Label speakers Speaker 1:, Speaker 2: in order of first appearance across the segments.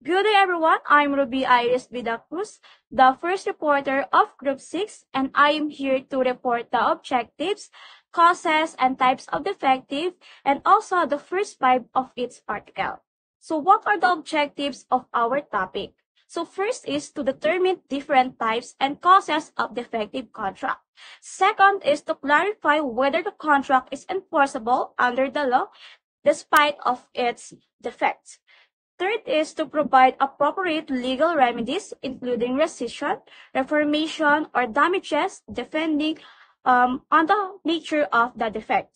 Speaker 1: Good day, everyone. I'm Ruby Iris Vidacruz, the first reporter of Group 6, and I am here to report the objectives, causes, and types of defective, and also the first 5 of its article. So what are the objectives of our topic? So first is to determine different types and causes of defective contract. Second is to clarify whether the contract is enforceable under the law despite of its defects. Third is to provide appropriate legal remedies, including rescission, reformation, or damages, depending on the nature of the defect.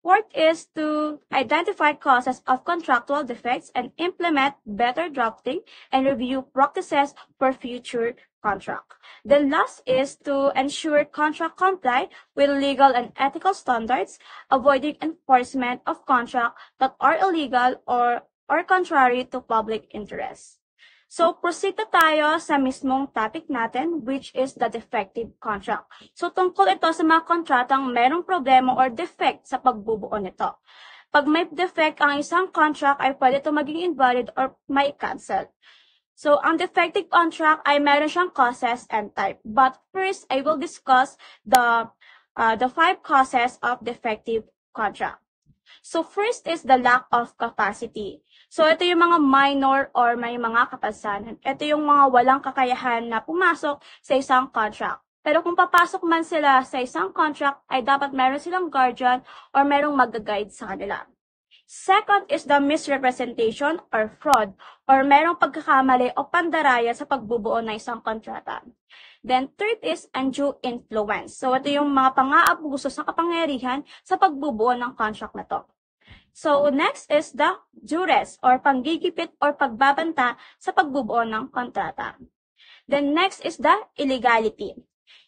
Speaker 1: Fourth is to identify causes of contractual defects and implement better drafting and review practices for future contract. Then last is to ensure contract comply with legal and ethical standards, avoiding enforcement of contract that are illegal or contrary to public interest. So, proceed na tayo sa mismong topic natin, which is the defective contract. So, tungkol ito sa mga kontratang merong problema or defect sa pagbubuo nito. Pag may defect ang isang contract, ay pwede ito maging invalid or may cancel. So, ang defective contract ay meron siyang causes and type. But first, I will discuss the 5 causes of defective contract. So, first is the lack of capacity. So, ito yung mga minor or may mga kapansanan. Ito yung mga walang kakayahan na pumasok sa isang contract. Pero kung papasok man sila sa isang contract, ay dapat meron silang guardian or merong mag-guide sa kanila. Second is the misrepresentation or fraud or merong pagkakamali o pandaraya sa pagbubuo ng isang kontrata. Then third is undue influence. So, ito yung mga pang-aabuso sa kapangyarihan sa pagbubuo ng contract na to. So, next is the duress or panggigipit or pagbabanta sa pagbubuo ng kontrata. Then next is the illegality.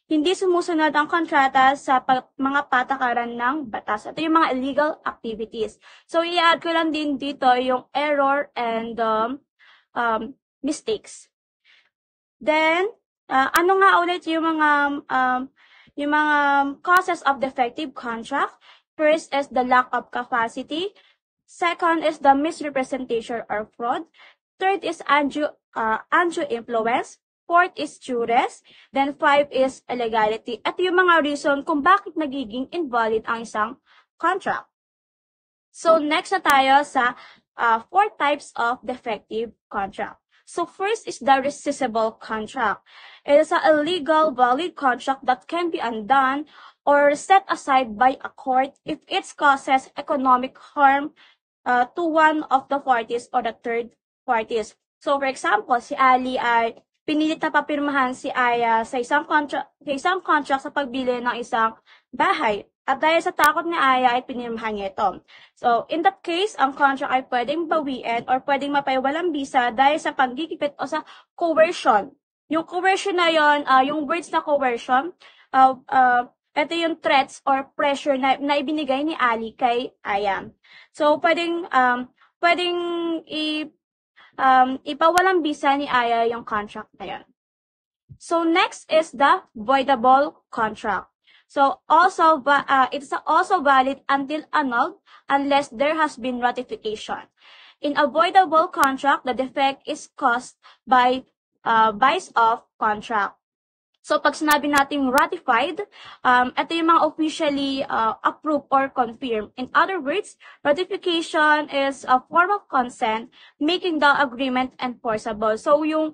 Speaker 1: Hindi sumusunod ang kontrata sa mga patakaran ng batas. Ito yung mga illegal activities. So, i-add ko lang din dito yung error and mistakes. Then, ano nga ulit yung mga causes of defective contract? First is the lack of capacity. Second is the misrepresentation or fraud. Third is undue influence. Fourth is duress. Then 5 is illegality. At yung mga reason kung bakit nagiging invalid ang isang contract. So next na tayo sa 4 types of defective contract. So first is the rescissible contract. It is an illegal valid contract that can be undone or set aside by a court if it causes economic harm to one of the parties or the third parties. So for example, si Ali ay pinilit na papirmahan si Aya sa isang contract sa pagbili ng isang bahay. At dahil sa takot ni Aya ay pinirmahan niya ito. So in that case, ang contract ay pwedeng bawiin or pwedeng mapaiwalang bisa dahil sa panggigipit o sa coercion. Yung coercion na yon, yung words na coercion, ito yung threats or pressure na ibinigay ni Ali kay Aya. So, pwedeng ipawalang bisa ni Aya yung contract na yun. So, next is the voidable contract. So, also, it's also valid until annulled unless there has been ratification. In a voidable contract, the defect is caused by vice of contract. So, pag sinabi natin ratified, ito yung mga officially approved or confirmed. In other words, ratification is a form of consent making the agreement enforceable. So, yung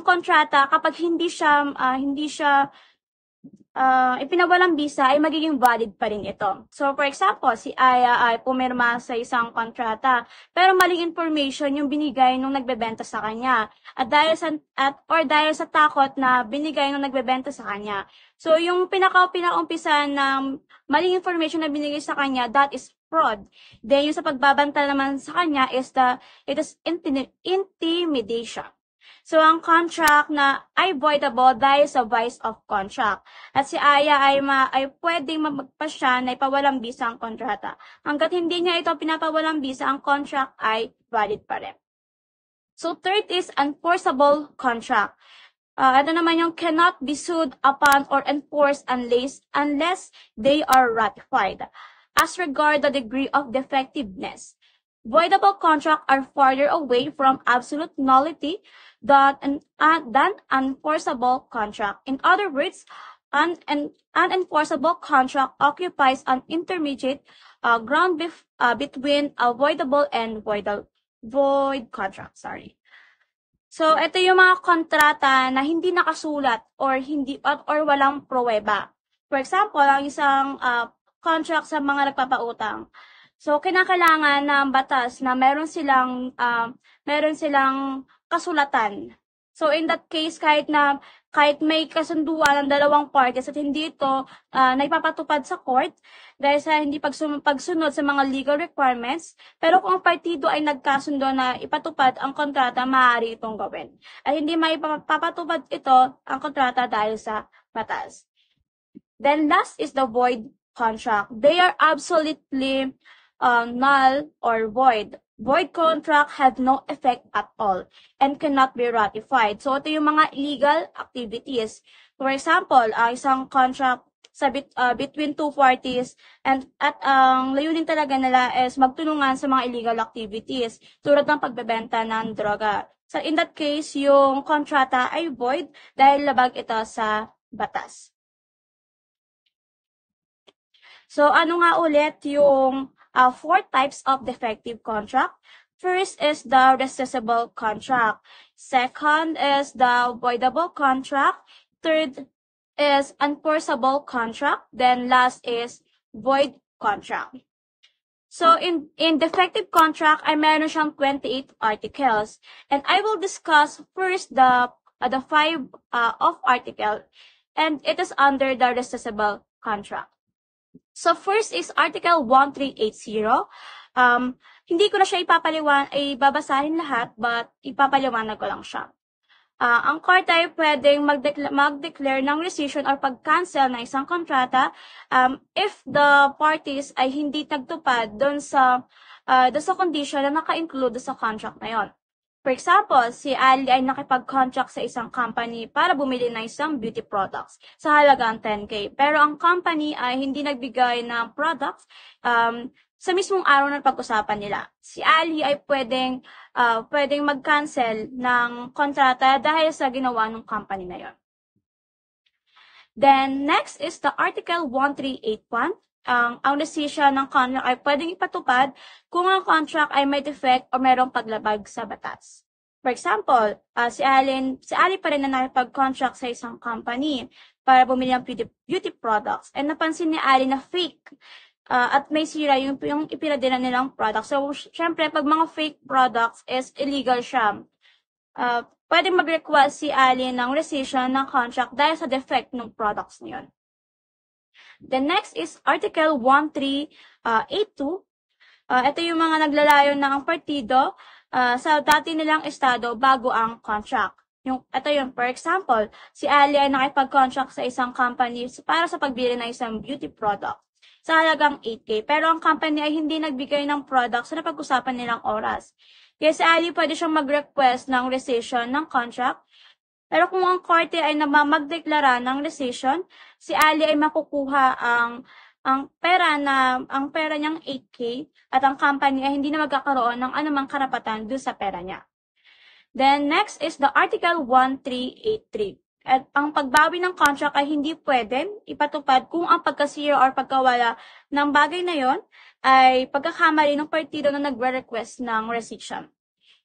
Speaker 1: kontrata, kapag hindi siya ipinawalang bisa, ay magiging valid pa rin ito. So, for example, si Aya ay pumirma sa isang kontrata, pero maling information yung binigay nung nagbebenta sa kanya. At dahil sa takot na binigay nung nagbebenta sa kanya. So, yung pinaka-umpisa ng maling information na binigay sa kanya, that is fraud. Then, yung sa pagbabanta naman sa kanya it is intimidation. So, ang contract na ay voidable dahil sa vice of contract. At si Aya ay pwedeng magpasya na ipawalang bisa ang kontrata. Hanggat hindi niya ito pinapawalang bisa, ang contract ay valid pa rin. So, third is enforceable contract. Ito naman yung cannot be sued upon or enforced unless they are ratified. As regard the degree of defectiveness, Voidable contracts are farther away from absolute nullity than unenforceable contract. In other words, an unenforceable contract occupies an intermediate ground between a voidable and void contract. So, ito yung mga kontrata na hindi nakasulat or walang pruweba. For example, ang isang contract sa mga nagpapautang. So, kinakailangan ng batas na meron silang kasulatan. So, in that case, kahit may kasunduan ng dalawang parties at hindi ito naipapatupad sa court dahil sa hindi pagsunod sa mga legal requirements, pero kung ang partido ay nagkasundo na ipatupad ang kontrata, maaari itong gawin. At hindi maipapatupad ito ang kontrata dahil sa batas. Then last is the void contract. They are absolutely null or void. Void contract have no effect at all and cannot be ratified. So, ito yung mga illegal activities. For example, isang contract between two parties at ang layunin talaga nila is magtulungan sa mga illegal activities tulad ng pagbebenta ng droga. So, in that case, yung kontrata ay void dahil labag ito sa batas. So, ano nga ulit yung 4 types of defective contract? First is the rescissible contract. Second is the voidable contract. Third is enforceable contract. Then last is void contract. So, in defective contract, ay meron siyang 28 articles. And I will discuss first the 5 of article. And it is under the rescissible contract. So, first is Article 1380. Hindi ko na siya babasahin lahat, but ipapaliwanag ko lang siya. Ang court ay pwedeng mag-declare ng rescission or pag-cancel ng isang kontrata if the parties ay hindi nagtupad doon sa condition na naka-include sa contract na yon. For example, si Ali ay nakipag-contract sa isang company para bumili ng isang beauty products sa halagang 10K. Pero ang company ay hindi nagbigay ng products sa mismong araw na pag-usapan nila. Si Ali ay pwedeng mag-cancel ng kontrata dahil sa ginawa ng company na yon. Then, next is the Article 1381. Ang rescission ng contract ay pwedeng ipatupad kung ang contract ay may defect o mayroong paglabag sa batas. For example, si Ali pa rin na nakipag-contract sa isang company para bumili ng beauty products. And napansin ni Ali na fake at may sira yung ipinadala nilang products. So, syempre, pag mga fake products is illegal siya. Pwedeng mag-request si Ali ng rescission ng contract dahil sa defect ng products niyon. The next is Article 1382. Ito yung mga naglalayo ng partido sa dati nilang estado bago ang contract. Ito yung, for example, si Ali ay nakipag-contract sa isang company para sa pagbili ng isang beauty product sa halagang 8K. Pero ang company ay hindi nagbigay ng product sa napag-usapan nilang oras. Kaya si Ali pwede siyang mag-request ng rescission ng contract. Pero kung ang korte ay magdeklara ng rescission, si Ali ay makukuha ang pera niyang 8K at ang company ay hindi na magkakaroon ng anumang karapatan doon sa pera niya. Then next is the Article 1383. At ang pagbawi ng contract ay hindi pwedeng ipatupad kung ang pagkasira or pagkawala ng bagay na yon ay pagkakamali ng partido na nagre-request ng rescission.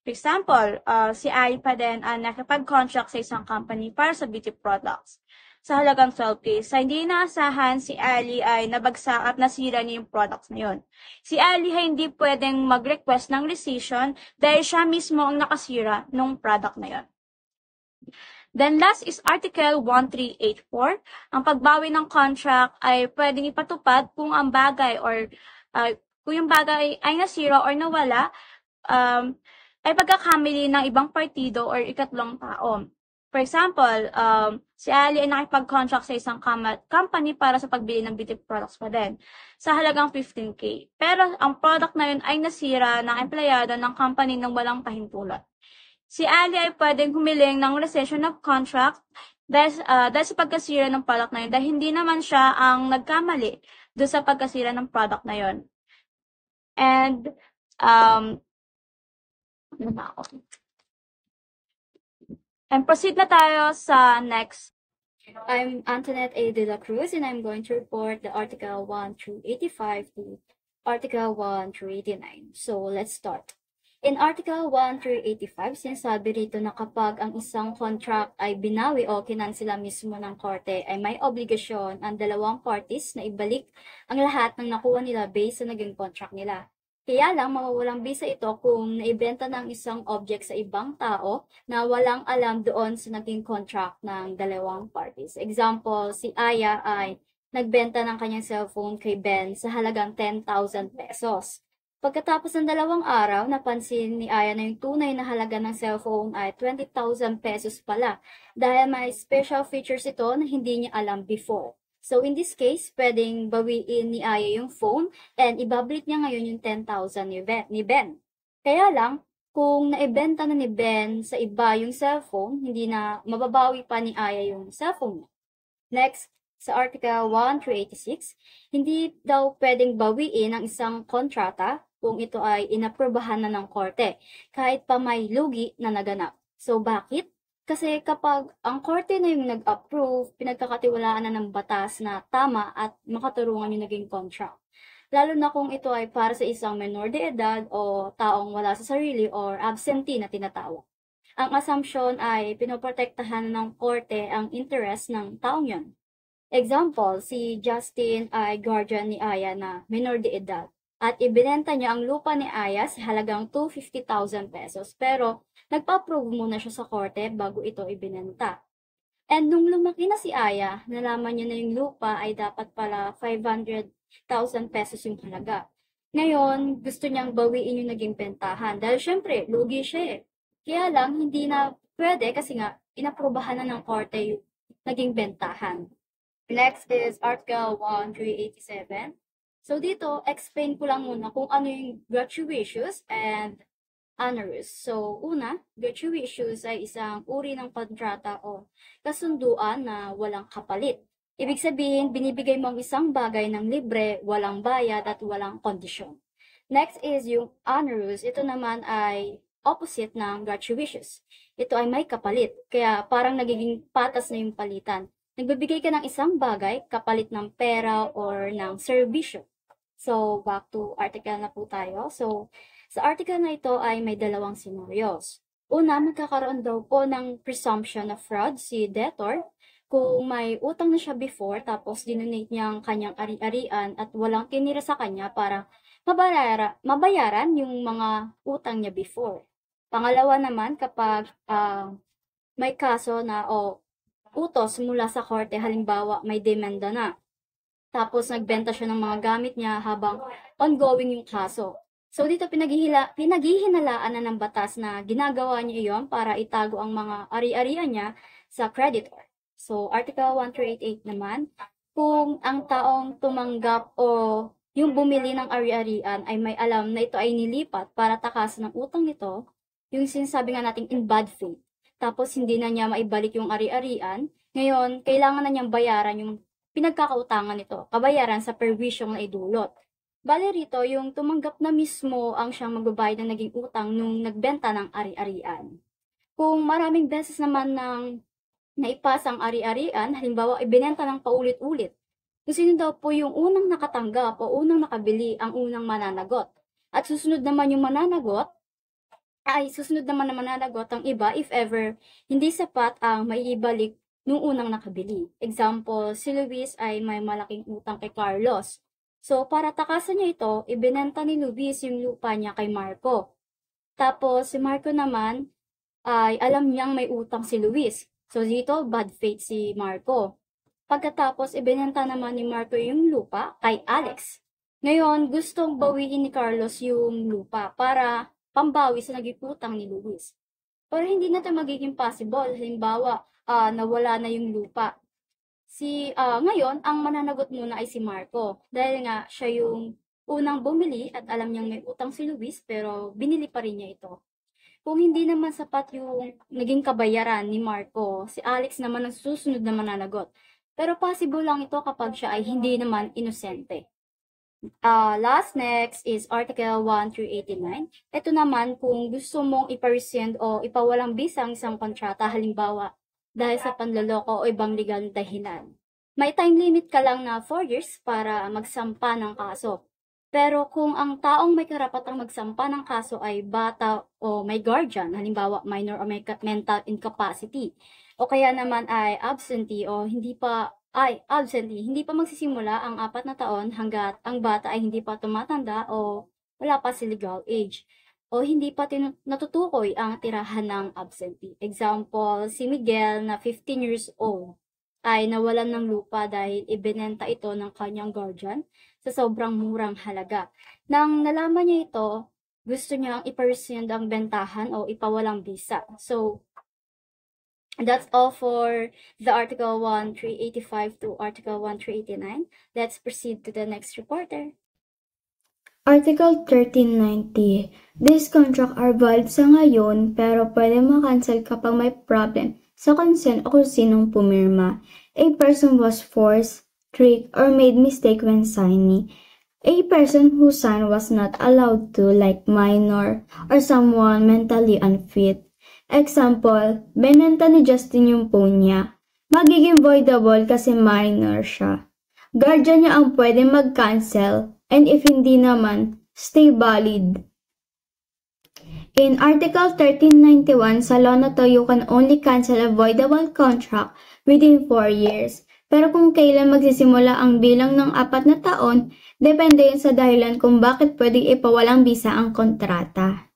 Speaker 1: For example, si Ali pa din nakipag-contract sa isang company para sa beauty products sa halagang 12K. Sa hindi inaasahan, si Ali ay nabagsak at nasira niya yung products na yun. Si Ali ay hindi pwedeng mag-request ng rescission dahil siya mismo ang nakasira ng product na yun. Then last is Article 1384. Ang pagbawi ng contract ay pwedeng ipatupad kung ang bagay or kung yung bagay ay nasira or nawala ay pagkakamali ng ibang partido or ikatlong tao. For example, si Ali ay nakipag-contract sa isang company para sa pagbili ng beauty products pa din sa halagang 15K. Pero ang product na yun ay nasira ng empleyado ng company nang walang pahintulot. Si Ali ay pwedeng humiling ng rescission of contract dahil sa pagkasira ng product na yun dahil hindi naman siya ang nagkamali doon sa pagkasira ng product na yun. And Ano ba ako? And proceed na tayo sa next.
Speaker 2: I'm Antoinette A. de la Cruz, and I'm going to report the Article 1 through 85 to Article 1 through 89. So, let's start. In Article 1 through 85, sinasabi rito na kapag ang isang contract ay binawi o kinansela mismo ng korte, ay may obligasyon ang dalawang parties na ibalik ang lahat ng nakuha nila based sa naging contract nila. Kaya lang, mawawalang bisa ito kung naibenta ng isang object sa ibang tao na walang alam doon sa naging contract ng dalawang parties. Example, si Aya ay nagbenta ng kanyang cellphone kay Ben sa halagang 10,000 pesos. Pagkatapos ng 2 araw, napansin ni Aya na yung tunay na halaga ng cellphone ay 20,000 pesos pala dahil may special features ito na hindi niya alam before. So in this case, pwedeng bawiin ni Aya yung phone and ibabalik niya ngayon yung 10,000 ni Ben. Kaya lang, kung naibenta na ni Ben sa iba yung cellphone, hindi na mababawi pa ni Aya yung cellphone niya. Next, sa Article 1 through 86, hindi daw pwedeng bawiin ang isang kontrata kung ito ay inaprobahan na ng korte, kahit pa may lugi na naganap. So, bakit? Kasi kapag ang korte na yung nag-approve, pinagkakatiwalaan na ng batas na tama at makatarungan yung naging contract. Lalo na kung ito ay para sa isang menor de edad o taong wala sa sarili or absentee na tinatawag. Ang assumption ay pinoprotektahan ng korte ang interest ng taong yon. Example, si Justin ay guardian ni Aya na menor de edad at ibinenta niya ang lupa ni Aya sa halagang 250,000 pesos pero nagpa-approve muna siya sa korte bago ito ibinenta. And nung lumaki na si Aya, nalaman niya na yung lupa ay dapat pala 500,000 pesos yung halaga. Ngayon, gusto niyang bawiin yung naging bentahan dahil syempre, lugi siya eh. Kaya lang, hindi na pwede kasi nga, inaprobahan na ng korte yung naging bentahan. Next is Article 1 through 87. So dito, explain ko lang muna kung ano yung gratuitous and onerous. So, una, gratuitous ay isang uri ng kontrata o kasunduan na walang kapalit. Ibig sabihin, binibigay mo ang isang bagay ng libre, walang bayad at walang kondisyon. Next is yung onerous. Ito naman ay opposite ng gratuitous. Ito ay may kapalit, kaya parang nagiging patas na yung palitan. Nagbibigay ka ng isang bagay kapalit ng pera or ng serbisyo. So, back to article na po tayo. So, sa article na ito ay may dalawang scenarios. Una, magkakaroon daw po ng presumption of fraud si debtor kung may utang na siya before tapos dinonate niya ang kanyang ari-arian at walang tinira sa kanya para mabayaran yung mga utang niya before. Pangalawa naman, kapag may kaso na utos mula sa korte, halimbawa may demanda na. Tapos nagbenta siya ng mga gamit niya habang ongoing yung kaso. So dito pinaghihinalaan na ng batas na ginagawa niya iyon para itago ang mga ari-arian niya sa creditor. So Article 1 through 88 naman, kung ang taong tumanggap o yung bumili ng ari-arian ay may alam na ito ay nilipat para takasan ng utang nito, yung sinasabi nga nating in bad faith, tapos hindi na niya maibalik yung ari-arian, ngayon kailangan na niyang bayaran yung pinagkakautangan nito, kabayaran sa perwisyong na idulot. Bale rito, yung tumanggap na mismo ang siyang magbabayad ng naging utang nung nagbenta ng ari-arian. Kung maraming beses naman ng naipasa ang ari-arian, halimbawa ibinenta ng paulit-ulit, kung sino daw po yung unang nakatanggap o unang nakabili ang unang mananagot. At susunod naman yung mananagot, susunod naman na mananagot ang iba if ever hindi sapat ang maiibalik nung unang nakabili. Example, si Luis ay may malaking utang kay Carlos. So, para takasan niya ito, ibinenta ni Luis yung lupa niya kay Marco. Tapos, si Marco naman ay alam niyang may utang si Luis. So, dito, bad faith si Marco. Pagkatapos, ibinenta naman ni Marco yung lupa kay Alex. Ngayon, gustong bawiin ni Carlos yung lupa para pambawi sa naging utang ni Luis. Pero hindi na ito magiging possible. Halimbawa, nawala na yung lupa. Ngayon, ang mananagot muna ay si Marco. Dahil nga, siya yung unang bumili at alam niyang may utang si Luis, pero binili pa rin niya ito. Kung hindi naman sapat yung naging kabayaran ni Marco, si Alex naman ang susunod na mananagot. Pero possible lang ito kapag siya ay hindi naman inosente. Last next is Article 1 through 89. Ito naman kung gusto mong ipa-rescind o ipawalang bisa ang isang kontrata, halimbawa dahil sa panloloko o ibang legal na dahilan. May time limit ka lang na 4 years para magsampa ng kaso. Pero kung ang taong may karapatang magsampa ng kaso ay bata o may guardian, halimbawa minor o may mental incapacity, o kaya naman ay absentee, hindi pa magsisimula ang 4 na taon hangga't ang bata ay hindi pa tumatanda o wala pa sa legal age, o hindi pa natutukoy ang tirahan ng absentee. Example, si Miguel na 15 years old ay nawalan ng lupa dahil ibinenta ito ng kanyang guardian sa sobrang murang halaga. Nang nalaman niya ito, gusto niyang ipa-rescind ang bentahan o ipawalang bisa. So, that's all for the Article 1385 to Article 1389. Let's proceed to the next reporter.
Speaker 3: Article 1390. These contracts are valid sa ngayon pero pwede makancel kapag may problem sa consent o kung sinong pumirma. A person was forced, tricked, or made mistake when signing. A person who signed was not allowed to, like minor or someone mentally unfit. Example, benenta ni Justin yung phone niya. Magiging voidable kasi minor siya. Guardian niya ang pwede mag-cancel, and if hindi naman, stay valid. In Article 1391 sa law na to, you can only cancel a voidable contract within 4 years. Pero kung kailan magsisimula ang bilang ng 4 na taon, depende yun sa dahilan kung bakit pwedeng ipawalang bisa ang kontrata.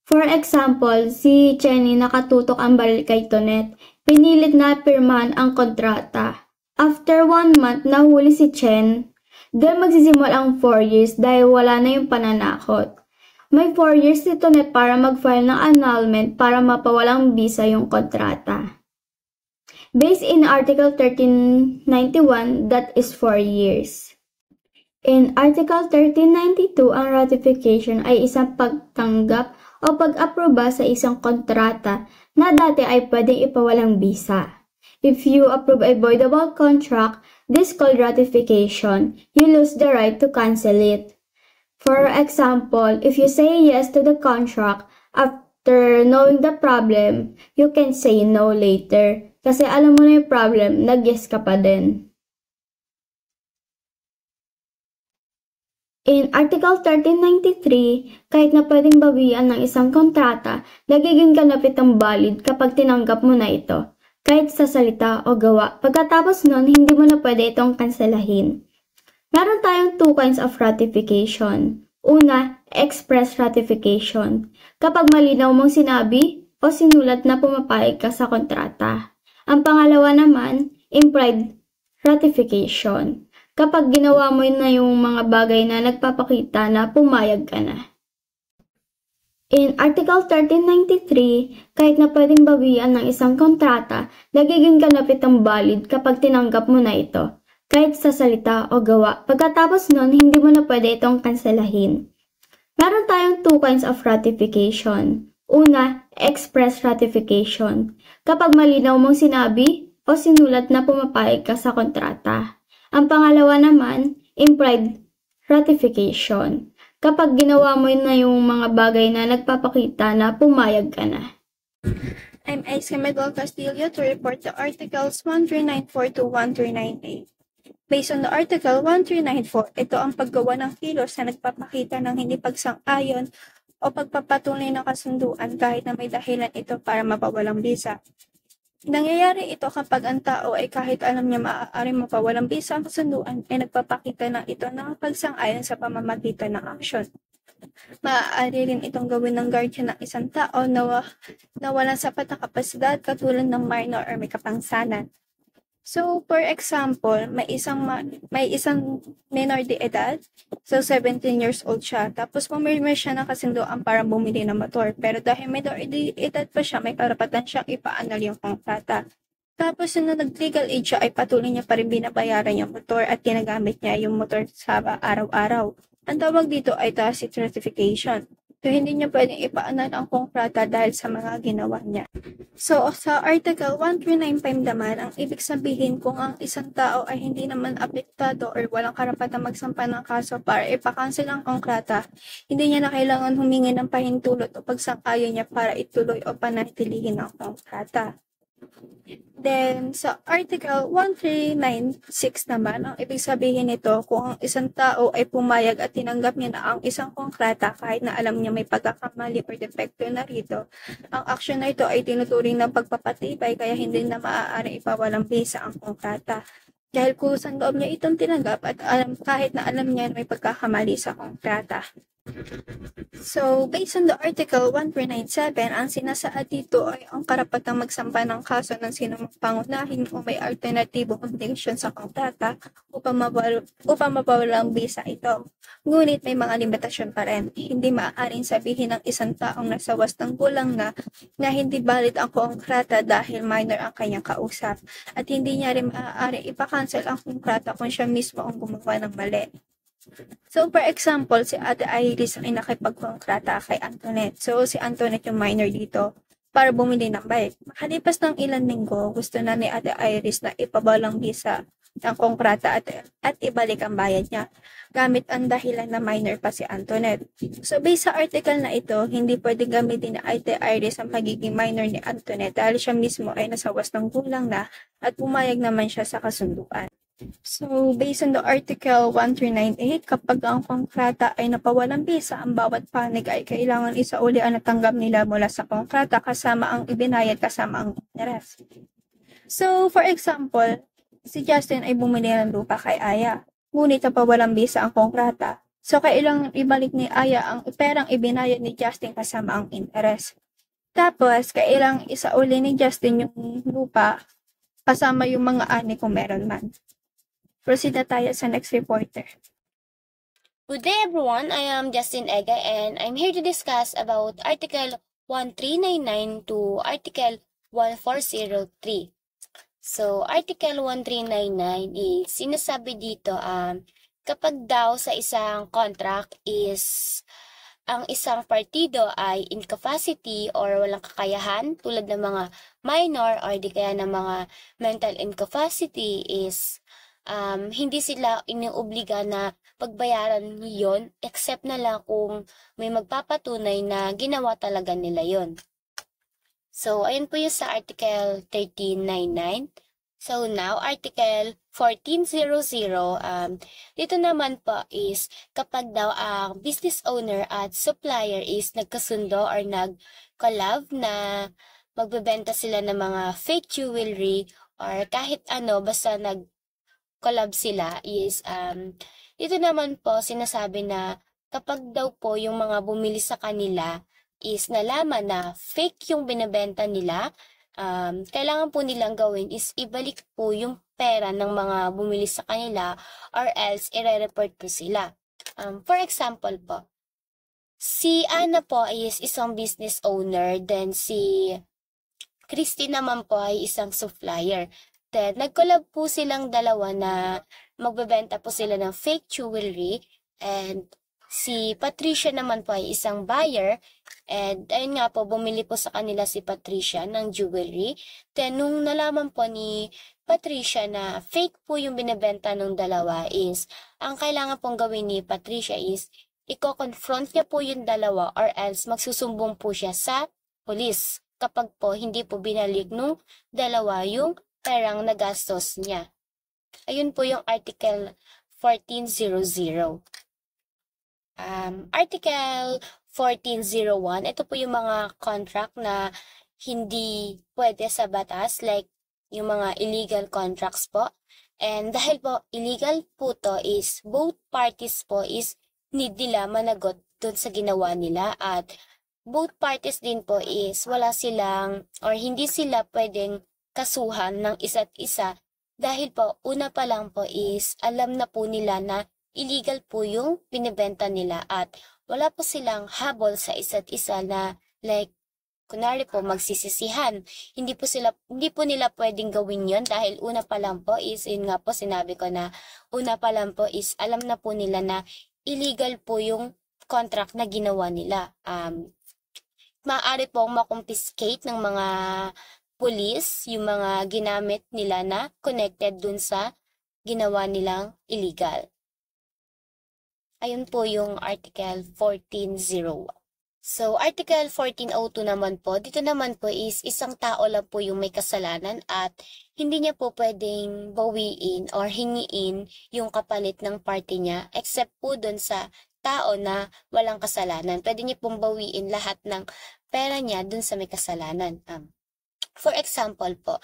Speaker 3: For example, si Chenny nakatutok ang baril kay Tonet. Pinilit na pirmahan ang kontrata. After 1 month, nahuli si Chen. Doon magsisimula ang 4 years dahil wala na yung pananakot. May 4 years si Tonet para mag-file ng annulment para mapawalang bisa yung kontrata. Based in Article 1391, that is 4 years. In Article 1392, ang ratification ay isang pagtanggap o pag-aproba sa isang kontrata na dati ay pwedeng ipawalang bisa. If you approve a voidable contract, this called ratification. You lose the right to cancel it. For example, if you say yes to the contract, after knowing the problem, you can say no later. Kasi alam mo na yung problem, nag-yes ka pa din. In Article 1393, kahit na pwedeng bawian ng isang kontrata, nagiging kalapit ang valid kapag tinanggap mo na ito, kahit sa salita o gawa. Pagkatapos nun, hindi mo na pwede itong kanselahin. Meron tayong 2 kinds of ratification. Una, express ratification. Kapag malinaw mong sinabi o sinulat na pumapayag ka sa kontrata. Ang pangalawa naman, implied ratification. Kapag ginawa mo na yung mga bagay na nagpapakita na pumayag ka na. In Article 1393, kahit na pwedeng bawian ng isang kontrata, nagiging kalapit ang valid kapag tinanggap mo na ito, kahit sa salita o gawa. Pagkatapos nun, hindi mo na pwede itong kanselahin. Meron tayong 2 kinds of ratification. Una, express ratification. Kapag malinaw mong sinabi o sinulat na pumapayag ka sa kontrata. Ang pangalawa naman, implied ratification. Kapag ginawa mo na yung mga bagay na nagpapakita na pumayag ka na.
Speaker 4: I'm Aisha Medal Castillo to report the articles 1394 to 1398. Based on the article 1394, ito ang paggawa ng kilos na nagpapakita ng hindi pagsang-ayon o pagpapatunay ng kasunduan kahit na may dahilan ito para mapawalang bisa. Nangyayari ito kapag ang tao ay kahit alam niya maaaring mapawalang bisa ang kasunduan ay nagpapakita na ito ng pagsang-ayon sa pamamagitan ng aksyon. Maaari rin itong gawin ng guardian ng isang tao na walang sapat na kapasidad katulad ng minor or may kapangsanan. So, for example, may isang minor de edad, so 17 years old siya, tapos pumirma siya ng kasunduan para bumili ng motor, pero dahil minor de edad pa siya, may karapatan siyang ipaanal yung kontrata. Tapos nung nag-legal age siya, ay patuloy niya pa rin binabayaran yung motor at ginagamit niya yung motor sa araw-araw. Ang tawag dito ay tacit ratification. So, hindi niya pwedeng ipaanan ang kontrata dahil sa mga ginawa niya. So, sa Article 1395 naman, ang ibig sabihin kung ang isang tao ay hindi naman apektado or walang karapatang magsampa ng kaso para ipakancel ang kontrata, hindi niya na kailangan humingi ng pahintulot o pagsang-ayon niya para ituloy o panatilihin ang kontrata. Then, sa Article 1396 naman, ang ibig sabihin nito, kung ang isang tao ay pumayag at tinanggap niya na ang isang kontrata kahit na alam niya may pagkakamali or defekto na rito, ang aksyon na ito ay tinuturing ng pagpapatibay kaya hindi na maaari ipawalang bisa ang kontrata. Dahil kusang loob niya itong tinanggap at kahit na alam niya na may pagkakamali sa kontrata. So, based on the Article 1397, ang sinasaad dito ay ang karapatang magsampa ng kaso ng sinumang pangunahin o may alternatibong obligasyon sa kontrata upang mabawalang bisa ito. Ngunit may mga limitasyon pa rin. Hindi maaaring sabihin ng isang taong nasa wastang gulang na hindi valid ang kontrata dahil minor ang kanyang kausap at hindi niya rin maaaring ipakancel ang kontrata kung siya mismo ang gumawa ng mali. So, for example, si Ate Iris ay nakipagkontrata kay Antoinette. So, si Antoinette yung minor dito para bumili ng bike. Makalipas ng ilang linggo, gusto na ni Ate Iris na ipabalang bisa ng kontrata at ibalik ang bayad niya gamit ang dahilan na minor pa si Antoinette. So, based sa article na ito, hindi pwede gamitin ni Ate Iris ang pagiging minor ni Antoinette dahil siya mismo ay nasa wastang gulang na at pumayag naman siya sa kasunduan. So, based on the Article 1398, kapag ang kontrata ay napawalang bisa, ang bawat panig ay kailangan isauli ang natanggap nila mula sa kontrata kasama ang ibinayad kasama ang interest. So, for example, si Justin ay bumili ng lupa kay Aya, ngunit napawalang bisa ang kontrata. So, kailangan ibalik ni Aya ang perang ibinayad ni Justin kasama ang interest. Tapos, kailangan isauli ni Justin yung lupa kasama yung mga ani kung meron man. Proceed na tayo sa next reporter.
Speaker 5: Good day everyone, I am Justin Ega and I'm here to discuss about Article 1399 to Article 1403. So, Article 1399 is sinasabi dito kapag daw sa isang contract is ang isang partido ay incapacity or walang kakayahan tulad ng mga minor or di kaya ng mga mental incapacity is hindi sila iniobliga na pagbayaran yon except na lang kung may magpapatunay na ginawa talaga nila yon. So, ayun po yung sa Article 1399. So, now, Article 1400, dito naman po is kapag daw ang business owner at supplier is nagkasundo or nag-collab na magbebenta sila ng mga fake jewelry or kahit ano, basta collab sila is, dito naman po sinasabi na kapag daw po yung mga bumili sa kanila is nalaman na fake yung binebenta nila, kailangan po nilang gawin is ibalik po yung pera ng mga bumili sa kanila or else ire-report po sila. For example po, si Ana po is isang business owner, then si Christy naman po ay isang supplier. Then, nag-collab po silang dalawa na magbebenta po sila ng fake jewelry and si Patricia naman po ay isang buyer and ayun nga po, bumili po sa kanila si Patricia ng jewelry. Then, nung nalaman po ni Patricia na fake po yung binebenta ng dalawa is, ang kailangan pong gawin ni Patricia is, i-confront niya po yung dalawa or else magsusumbong po siya sa police kapag po hindi po binalik nung dalawa yung perang nagastos niya. Ayun po yung Article 1400. Article 1401, ito po yung mga contract na hindi pwede sa batas, like yung mga illegal contracts po. And dahil po illegal po to is both parties po is need nila managot dun sa ginawa nila at both parties din po is wala silang or hindi sila pwedeng kasuhan ng isa't isa dahil po una pa lang po is alam na po nila na illegal po yung binibenta nila at wala po silang habol sa isa't isa na like kunwari po magsisisihan. Hindi po nila pwedeng gawin yon dahil una pa lang po is yun nga po sinabi ko na una pa lang po is alam na po nila na illegal po yung contract na ginawa nila. Maaari pong makumpiskate ng mga pulis yung mga ginamit nila na connected dun sa ginawa nilang illegal. Ayun po yung Article 1401. So, Article 1402 naman po, dito naman po is isang tao lang po yung may kasalanan at hindi niya po pwedeng bawiin or hingiin yung kapalit ng party niya except po dun sa tao na walang kasalanan. Pwede niya pong bawiin lahat ng pera niya dun sa may kasalanan. For example po,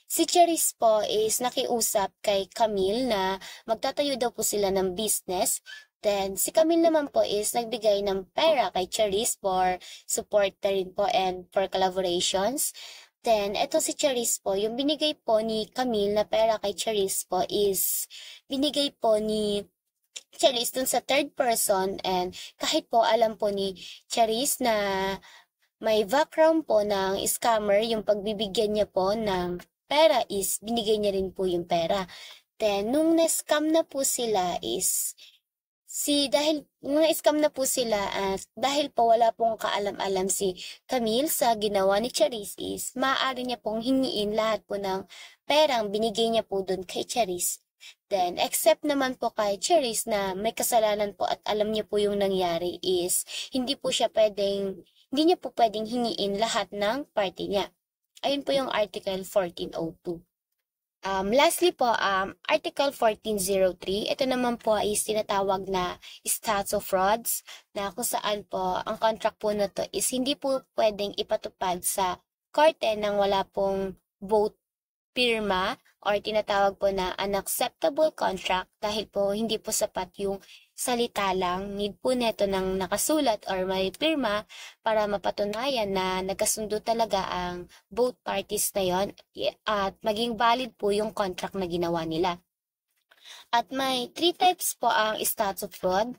Speaker 5: si Cherise po is nakiusap kay Camille na magtatayo daw po sila ng business. Then, si Camille naman po is nagbigay ng pera kay Cherise for support na rin po and for collaborations. Then, eto si Cherise po, yung binigay po ni Camille na pera kay Cherise po is binigay po ni Cherise dun sa third person and kahit po alam po ni Cherise na may background po ng scammer, yung pagbibigyan niya po ng pera is binigay niya rin po yung pera. Then, nung na-scam na po sila is dahil na-scam na po sila at dahil po wala pong kaalam-alam si Camille sa ginawa ni Cherise is maaari niya pong hingiin lahat po ng perang binigay niya po dun kay Cherise. Then, except naman po kay Cherise na may kasalanan po at alam niya po yung nangyari is hindi niya po pwedeng hingiin lahat ng party niya. Ayun po yung Article 1402. Lastly po, Article 1403, ito naman po is tinatawag na statute of frauds na kung saan po ang contract po na to is hindi po pwedeng ipatupad sa korte nang wala pong vote pirma or tinatawag po na unacceptable contract dahil po hindi po sapat yung salita lang. Need po neto ng nakasulat or may pirma para mapatunayan na nagkasundo talaga ang both parties na yon at maging valid po yung contract na ginawa nila. At may 3 types po ang statute of fraud.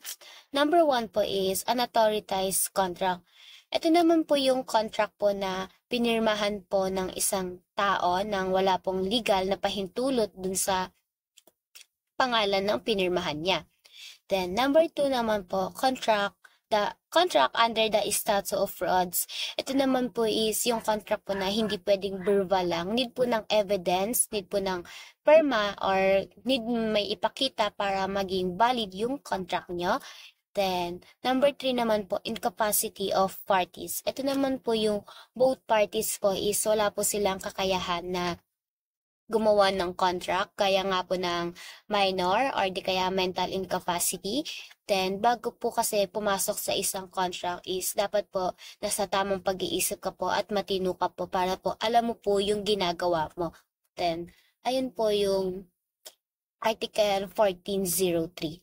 Speaker 5: Number 1 po is unauthorized contract. Ito naman po yung contract po na pinirmahan po ng isang tao nang wala pong legal na pahintulot dun sa pangalan ng pinirmahan niya. Then, number 2 naman po, the contract under the statute of frauds. Ito naman po is yung contract po na hindi pwedeng verbal lang. Need po ng evidence, need po ng perma, or need may ipakita para maging valid yung contract nyo. Then, number 3 naman po, incapacity of parties. Ito naman po yung both parties po is wala po silang kakayahan na gumawa ng contract, kaya nga po ng minor or di kaya mental incapacity. Then, bago po kasi pumasok sa isang contract is dapat po nasa tamang pag-iisip ka po at matino ka po para po alam mo po yung ginagawa mo. Then, ayun po yung Article 1403.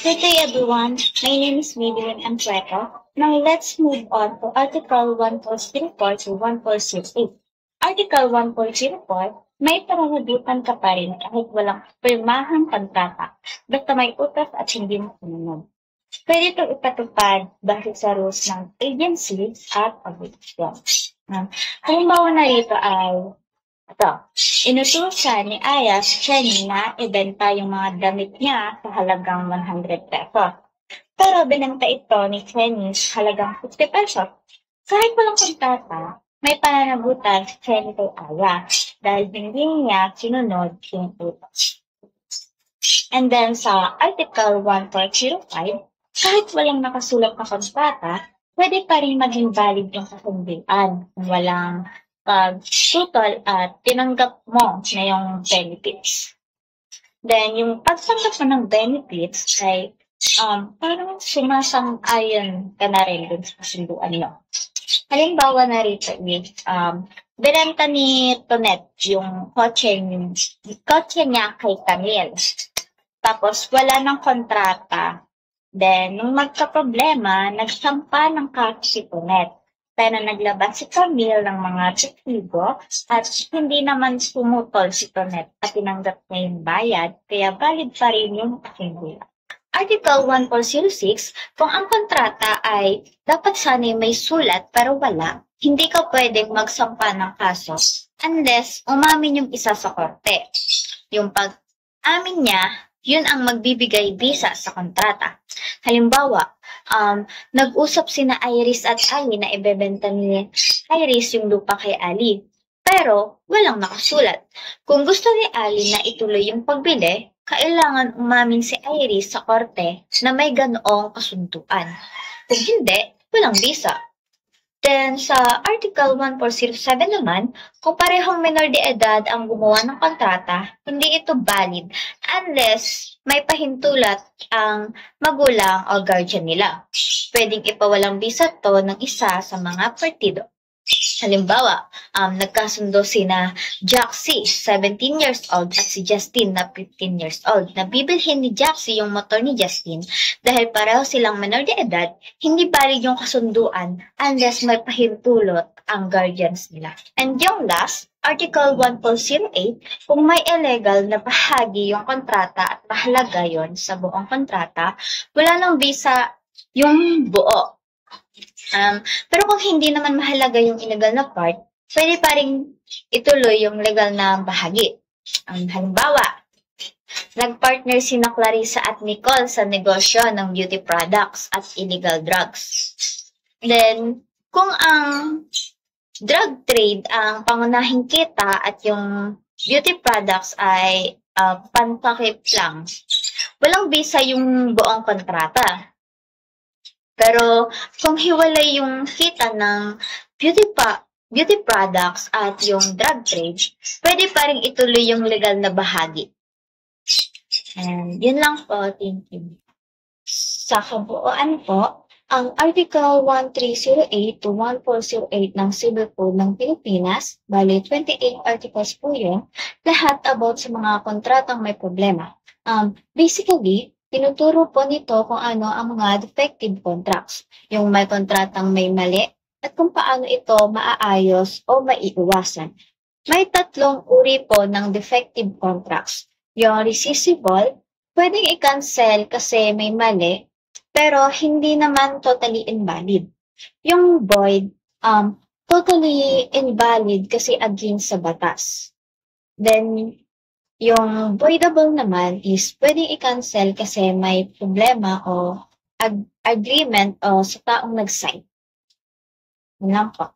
Speaker 6: Good day everyone, my name is Madeline Antueto. Now let's move on to Article 1404 to 1468. Article 1404, may pananagutan ka pa rin kahit walang pirmahang kontrata, basta may utos at hindi mo sumunod. Pwede ito ipatupad dahil sa rules ng agency at obligation. Halimbawa na rito ay inutusan ni Aya si Jenny na ibenta yung mga damit niya sa halagang 100 pesos. Pero binenta ito ni Jenny sa halagang 50 pesos. Kahit walang kontrata, may pananagutan si Jenny kay Aya dahil hindi niya sinunod yung utos. And then sa Article 1405, kahit walang nakasulat na kontrata, pwede pa rin maging valid yung kasunduan kung walang pag-tutol at tinanggap mo na yung benefits. Then, yung pagtanggap mo ng benefits ay parang sumasang-ayon ka na rin dun sa kasunduan nyo. Halimbawa na rito is, binenta ni Tonet yung kotse niya kay Camille. Tapos, wala ng kontrata. Then, nung magka-problema, nagsampa ng kaso si Tonet. Pero naglabas si Camille ng mga testigo at hindi naman sumutol si Tonet at tinanggap niya yung bayad, kaya valid pa rin yung kasunduan. Article 1406, kung ang kontrata ay dapat sana'y may sulat pero wala, hindi ka pwedeng magsampa ng kaso unless umamin yung isa sa korte. Yung pag-amin niya Yun ang magbibigay bisa sa kontrata. Halimbawa, nag-usap sina Iris at Ali na ibebenta ni Iris yung lupa kay Ali. Pero walang nakasulat. Kung gusto ni Ali na ituloy yung pagbili, kailangan umamin si Iris sa korte na may ganoong kasunduan. Kung hindi, walang bisa. Then, sa Article 1407 naman, kung parehong minor de edad ang gumawa ng kontrata, hindi ito valid unless may pahintulot ang magulang o guardian nila. Pwedeng ipawalang bisa to ng isa sa mga partido. Halimbawa, nagkasundo sina Jaxie, 17 years old, at si Justin na 15 years old. Nabibilhin ni Jaxie yung motor ni Justin dahil pareho silang menor de edad, hindi valid yung kasunduan unless may pahintulot ang guardians nila. And yung last, Article 1408, kung may illegal na bahagi yung kontrata at mahalaga yon sa buong kontrata, wala nang visa yung buo. Pero kung hindi naman mahalaga yung illegal na part, pwede pa rin ituloy yung legal na bahagi. Halimbawa, nagpartner sina Clarissa at Nicole sa negosyo ng beauty products at illegal drugs. Then, kung ang drug trade ang pangunahing kita at yung beauty products ay pantakip lang, walang visa yung buong kontrata. Pero kung hiwalay yung kita ng beauty products at yung drug trade, pwede pa rin ituloy yung legal na bahagi. And yun lang po, thank you. Sa kabuuan po, ang Article 1308 to 1408 ng Civil Code ng Pilipinas, bali 28 articles po yun, lahat about sa mga kontratang may problema. Basically, tinuturo po nito kung ano ang mga defective contracts, yung may kontratang may mali, at kung paano ito maaayos o maiiwasan. May 3 uri po ng defective contracts. Yung rescissible, pwedeng i-cancel kasi may mali, pero hindi naman totally invalid. Yung void, totally invalid kasi against sa batas. Then, yung voidable naman is pwedeng i-cancel kasi may problema o agreement o sa taong nag-sign. Yun lang po.